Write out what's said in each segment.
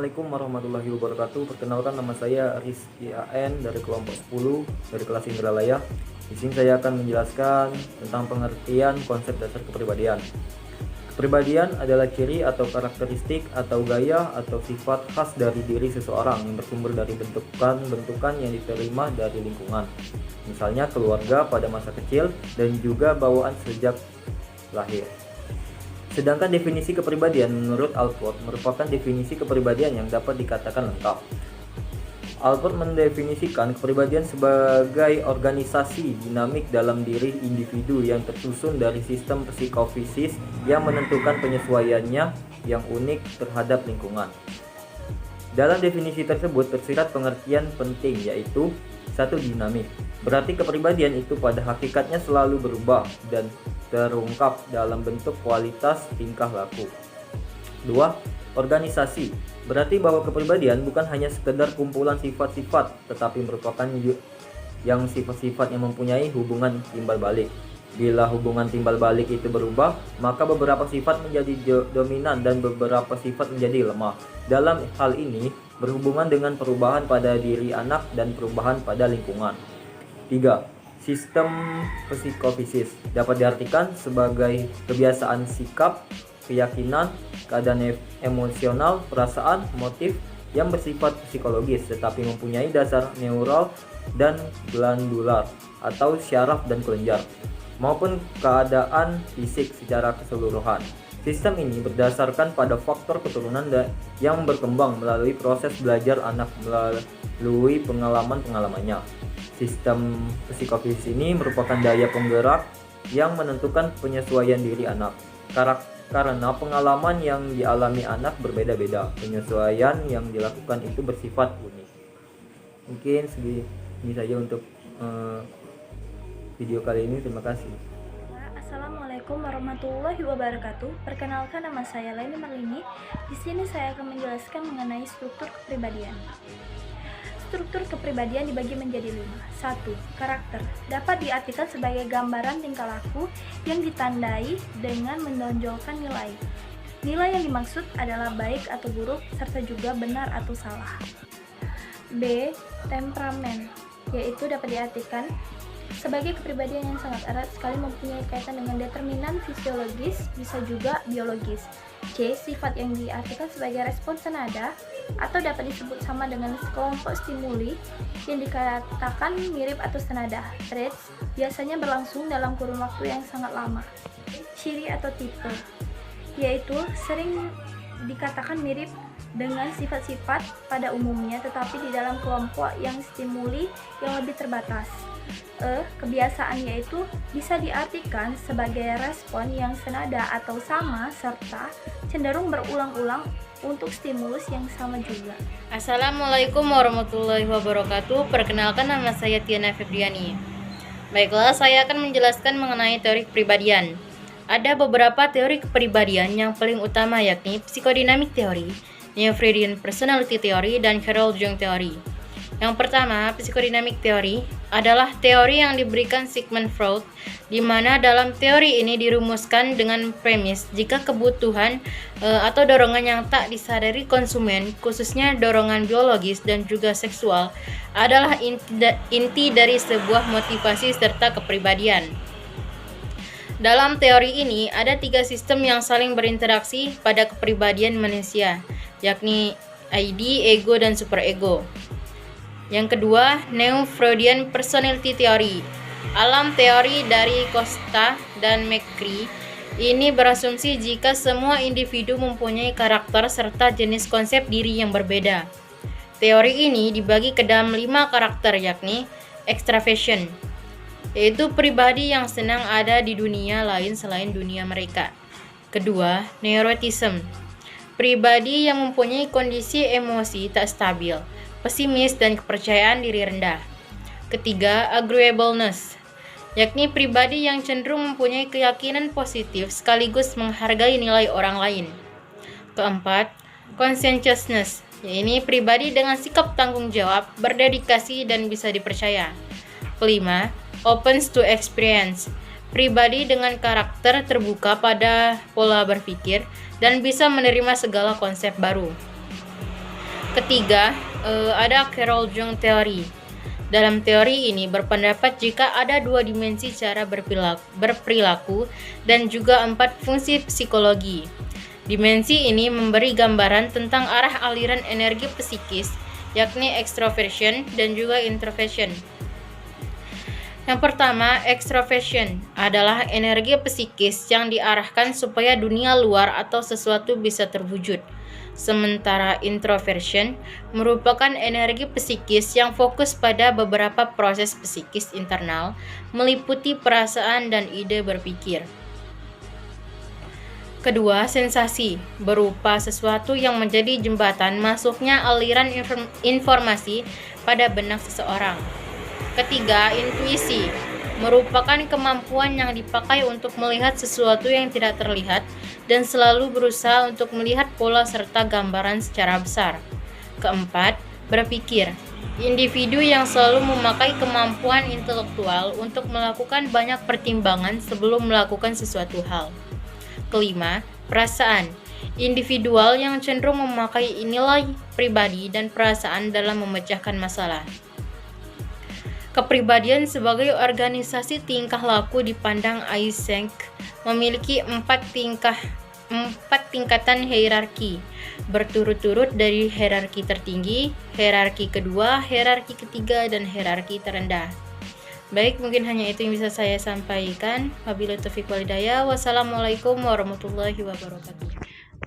Assalamualaikum warahmatullahi wabarakatuh. Perkenalkan, nama saya Rizky AN dari kelompok 10 dari kelas Indralaya. Di sini saya akan menjelaskan tentang pengertian konsep dasar kepribadian. Kepribadian adalah ciri atau karakteristik atau gaya atau sifat khas dari diri seseorang yang bersumber dari bentukan-bentukan yang diterima dari lingkungan. Misalnya keluarga pada masa kecil dan juga bawaan sejak lahir. Sedangkan definisi kepribadian menurut Alport merupakan definisi kepribadian yang dapat dikatakan lengkap. Alport mendefinisikan kepribadian sebagai organisasi dinamik dalam diri individu yang tersusun dari sistem psikofisis yang menentukan penyesuaiannya yang unik terhadap lingkungan. Dalam definisi tersebut tersirat pengertian penting, yaitu 1. Dinamik. Berarti kepribadian itu pada hakikatnya selalu berubah dan terungkap dalam bentuk kualitas tingkah laku. 2. Organisasi. Berarti bahwa kepribadian bukan hanya sekedar kumpulan sifat-sifat, tetapi merupakan yang sifat-sifat yang mempunyai hubungan timbal balik. Bila hubungan timbal balik itu berubah, maka beberapa sifat menjadi dominan dan beberapa sifat menjadi lemah. Dalam hal ini berhubungan dengan perubahan pada diri anak dan perubahan pada lingkungan. 3. Sistem psikofisis dapat diartikan sebagai kebiasaan sikap, keyakinan, keadaan emosional, perasaan, motif yang bersifat psikologis tetapi mempunyai dasar neural dan glandular atau syaraf dan kelenjar, maupun keadaan fisik secara keseluruhan. Sistem ini berdasarkan pada faktor keturunan yang berkembang melalui proses belajar anak melalui pengalaman-pengalamannya. Sistem psikofisis ini merupakan daya penggerak yang menentukan penyesuaian diri anak. Karena pengalaman yang dialami anak berbeda-beda, penyesuaian yang dilakukan itu bersifat unik. Mungkin segini saja untuk video kali ini. Terima kasih. Assalamualaikum warahmatullahi wabarakatuh. Perkenalkan, nama saya Laini Marlini. Di sini saya akan menjelaskan mengenai struktur kepribadian. Struktur kepribadian dibagi menjadi 5. 1. Karakter. Dapat diartikan sebagai gambaran tingkah laku yang ditandai dengan menonjolkan nilai. Nilai yang dimaksud adalah baik atau buruk, serta juga benar atau salah. B. Temperamen, yaitu dapat diartikan sebagai kepribadian yang sangat erat sekali mempunyai kaitan dengan determinan fisiologis, bisa juga biologis. C. Sifat yang diartikan sebagai respon senada atau dapat disebut sama dengan sekelompok stimuli yang dikatakan mirip atau senada. Traits biasanya berlangsung dalam kurun waktu yang sangat lama. Ciri atau tipe, yaitu sering dikatakan mirip dengan sifat-sifat pada umumnya, tetapi di dalam kelompok yang stimuli yang lebih terbatas. Kebiasaan, yaitu bisa diartikan sebagai respon yang senada atau sama serta cenderung berulang-ulang untuk stimulus yang sama juga. Assalamualaikum warahmatullahi wabarakatuh. Perkenalkan, nama saya Tiana Febriani. Baiklah, saya akan menjelaskan mengenai teori kepribadian. Ada beberapa teori kepribadian yang paling utama, yakni psikodinamik teori, Neo-Freudian personality theory, dan Carl Jung teori. Yang pertama, psikodinamik teori adalah teori yang diberikan Sigmund Freud, di mana dalam teori ini dirumuskan dengan premis jika kebutuhan atau dorongan yang tak disadari konsumen, khususnya dorongan biologis dan juga seksual, adalah inti dari sebuah motivasi serta kepribadian. Dalam teori ini ada 3 sistem yang saling berinteraksi pada kepribadian manusia, yakni ID, ego, dan superego. Yang kedua, Neo-Freudian personality theory. Alam teori dari Costa dan McCree ini berasumsi jika semua individu mempunyai karakter serta jenis konsep diri yang berbeda. Teori ini dibagi ke dalam 5 karakter, yakni extraversion, yaitu pribadi yang senang ada di dunia lain selain dunia mereka. Kedua, neuroticism, pribadi yang mempunyai kondisi emosi tak stabil, pesimis, dan kepercayaan diri rendah. Ketiga, agreeableness, yakni pribadi yang cenderung mempunyai keyakinan positif sekaligus menghargai nilai orang lain. Keempat, conscientiousness, yaitu pribadi dengan sikap tanggung jawab, berdedikasi, dan bisa dipercaya. Kelima, opens to experience, pribadi dengan karakter terbuka pada pola berpikir dan bisa menerima segala konsep baru. Ketiga, ada Carol Jung teori. Dalam teori ini berpendapat jika ada 2 dimensi cara berperilaku dan juga 4 fungsi psikologi. Dimensi ini memberi gambaran tentang arah aliran energi psikis, yakni extroversion dan juga introversion. Yang pertama, extroversion adalah energi psikis yang diarahkan supaya dunia luar atau sesuatu bisa terwujud. Sementara introversion merupakan energi psikis yang fokus pada beberapa proses psikis internal, meliputi perasaan dan ide berpikir. Kedua, sensasi berupa sesuatu yang menjadi jembatan masuknya aliran informasi pada benak seseorang. Ketiga, intuisi merupakan kemampuan yang dipakai untuk melihat sesuatu yang tidak terlihat dan selalu berusaha untuk melihat pola serta gambaran secara besar. Keempat, berpikir. Individu yang selalu memakai kemampuan intelektual untuk melakukan banyak pertimbangan sebelum melakukan sesuatu hal. Kelima, perasaan. Individual yang cenderung memakai nilai pribadi dan perasaan dalam memecahkan masalah. Kepribadian sebagai organisasi tingkah laku dipandang Eysenck memiliki 4 tingkatan hierarki, berturut-turut dari hierarki tertinggi, hierarki kedua, hierarki ketiga, dan hierarki terendah. Baik, mungkin hanya itu yang bisa saya sampaikan. Wabillahi taufiq wal hidayah. Wassalamualaikum warahmatullahi wabarakatuh.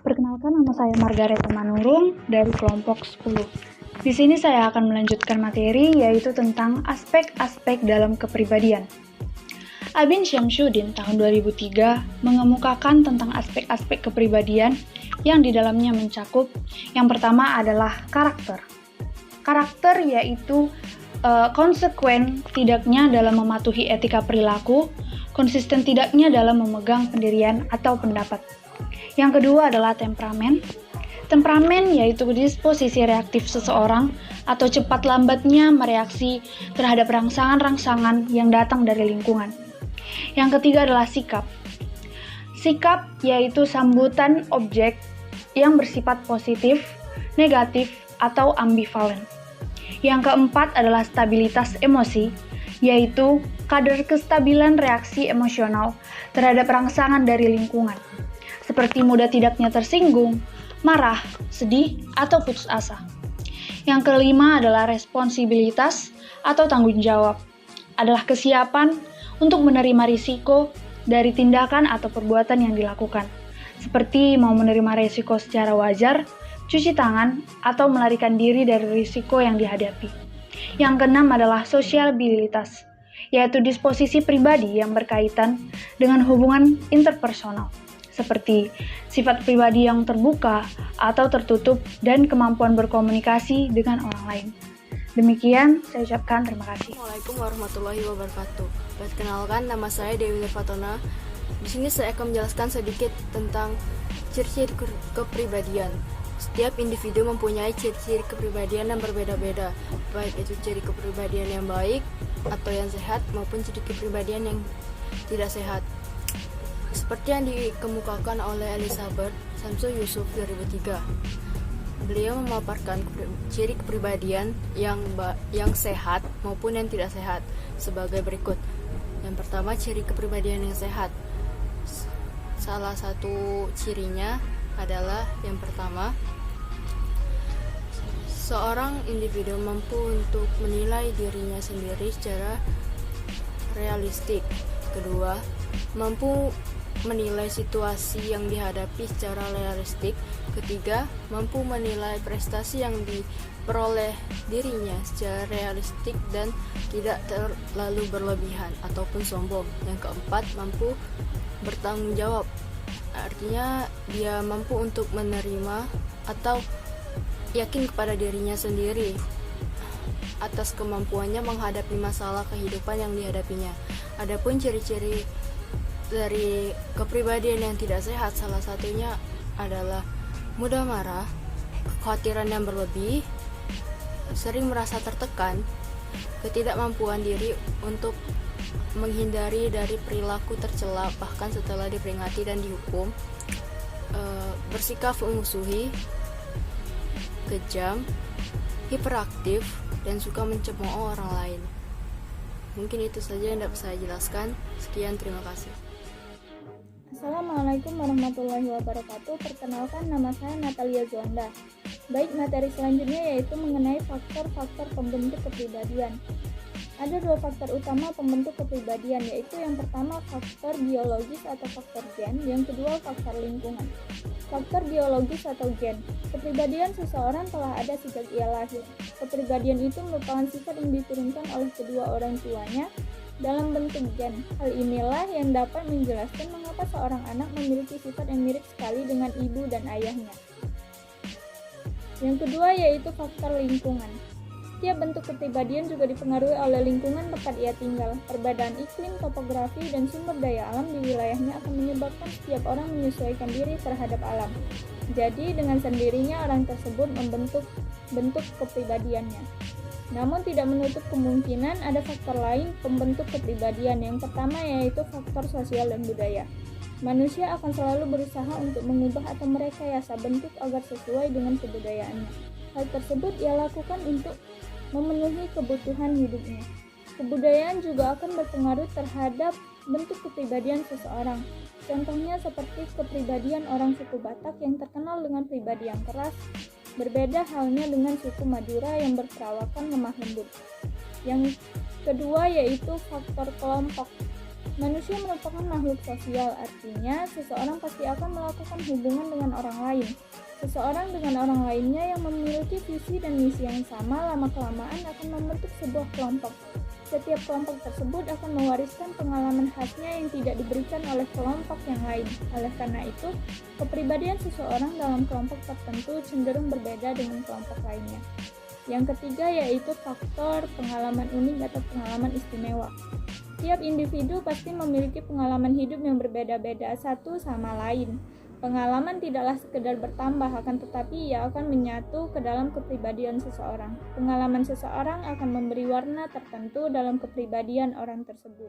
Perkenalkan, nama saya Margareta Manurung dari kelompok 10. Di sini saya akan melanjutkan materi yaitu tentang aspek-aspek dalam kepribadian. Albin Syamsuddin tahun 2003 mengemukakan tentang aspek-aspek kepribadian yang di dalamnya mencakup yang pertama adalah karakter. Karakter yaitu konsekuen tidaknya dalam mematuhi etika perilaku, konsisten tidaknya dalam memegang pendirian atau pendapat. Yang kedua adalah temperamen. Temperamen yaitu disposisi reaktif seseorang atau cepat lambatnya mereaksi terhadap rangsangan-rangsangan yang datang dari lingkungan. Yang ketiga adalah sikap. Sikap yaitu sambutan objek yang bersifat positif, negatif, atau ambivalen. Yang keempat adalah stabilitas emosi, yaitu kadar kestabilan reaksi emosional terhadap rangsangan dari lingkungan, seperti mudah tidaknya tersinggung, marah, sedih, atau putus asa. Yang kelima adalah responsibilitas atau tanggung jawab, adalah kesiapan untuk menerima risiko dari tindakan atau perbuatan yang dilakukan, seperti mau menerima risiko secara wajar, cuci tangan, atau melarikan diri dari risiko yang dihadapi. Yang keenam adalah sosiabilitas, yaitu disposisi pribadi yang berkaitan dengan hubungan interpersonal, seperti sifat pribadi yang terbuka atau tertutup dan kemampuan berkomunikasi dengan orang lain. Demikian saya ucapkan terima kasih. Assalamualaikum warahmatullahi wabarakatuh. Perkenalkan, nama saya Dewi Nurfatona. Di sini saya akan menjelaskan sedikit tentang ciri-ciri kepribadian. Setiap individu mempunyai ciri-ciri kepribadian yang berbeda-beda, baik itu ciri kepribadian yang baik atau yang sehat maupun ciri kepribadian yang tidak sehat. Seperti yang dikemukakan oleh Elizabeth Samsu Yusuf 2003. Beliau memaparkan ciri kepribadian yang sehat maupun yang tidak sehat sebagai berikut. Yang pertama, ciri kepribadian yang sehat. Salah satu cirinya adalah yang pertama, seorang individu mampu untuk menilai dirinya sendiri secara realistik. Kedua, mampu menilai situasi yang dihadapi secara realistik. Ketiga, mampu menilai prestasi yang diperoleh dirinya secara realistik dan tidak terlalu berlebihan ataupun sombong. Yang keempat, mampu bertanggung jawab. Artinya dia mampu untuk menerima atau yakin kepada dirinya sendiri atas kemampuannya menghadapi masalah kehidupan yang dihadapinya. Adapun ciri-ciri dari kepribadian yang tidak sehat, salah satunya adalah mudah marah, kekhawatiran yang berlebih, sering merasa tertekan, ketidakmampuan diri untuk menghindari dari perilaku tercela bahkan setelah diperingati dan dihukum, bersikap memusuhi, kejam, hiperaktif, dan suka mencemooh orang lain. Mungkin itu saja yang dapat saya jelaskan. Sekian, terima kasih. Assalamualaikum warahmatullahi wabarakatuh. Perkenalkan, nama saya Natalia Zuanda. Baik, materi selanjutnya yaitu mengenai faktor-faktor pembentuk kepribadian. Ada 2 faktor utama pembentuk kepribadian, yaitu yang pertama faktor biologis atau faktor gen, yang kedua faktor lingkungan. Faktor biologis atau gen, kepribadian seseorang telah ada sejak ia lahir. Kepribadian itu merupakan sifat yang diturunkan oleh kedua orang tuanya dalam bentuk gen. Hal inilah yang dapat menjelaskan mengapa seorang anak memiliki sifat yang mirip sekali dengan ibu dan ayahnya. Yang kedua yaitu faktor lingkungan. Setiap bentuk kepribadian juga dipengaruhi oleh lingkungan tempat ia tinggal. Perbedaan iklim, topografi, dan sumber daya alam di wilayahnya akan menyebabkan setiap orang menyesuaikan diri terhadap alam. Jadi, dengan sendirinya orang tersebut membentuk bentuk kepribadiannya. Namun tidak menutup kemungkinan ada faktor lain pembentuk kepribadian. Yang pertama yaitu faktor sosial dan budaya. Manusia akan selalu berusaha untuk mengubah atau merekayasa bentuk agar sesuai dengan kebudayaannya. Hal tersebut ia lakukan untuk memenuhi kebutuhan hidupnya. Kebudayaan juga akan berpengaruh terhadap bentuk kepribadian seseorang. Contohnya seperti kepribadian orang suku Batak yang terkenal dengan pribadi yang keras, berbeda halnya dengan suku Madura yang berperawakan lemah lembut. Yang kedua yaitu faktor kelompok. Manusia merupakan makhluk sosial, artinya seseorang pasti akan melakukan hubungan dengan orang lain. Seseorang dengan orang lainnya yang memiliki visi dan misi yang sama lama-kelamaan akan membentuk sebuah kelompok. Setiap kelompok tersebut akan mewariskan pengalaman khasnya yang tidak diberikan oleh kelompok yang lain. Oleh karena itu, kepribadian seseorang dalam kelompok tertentu cenderung berbeda dengan kelompok lainnya. Yang ketiga yaitu faktor pengalaman unik atau pengalaman istimewa. Setiap individu pasti memiliki pengalaman hidup yang berbeda-beda satu sama lain. Pengalaman tidaklah sekedar bertambah, akan tetapi ia akan menyatu ke dalam kepribadian seseorang. Pengalaman seseorang akan memberi warna tertentu dalam kepribadian orang tersebut.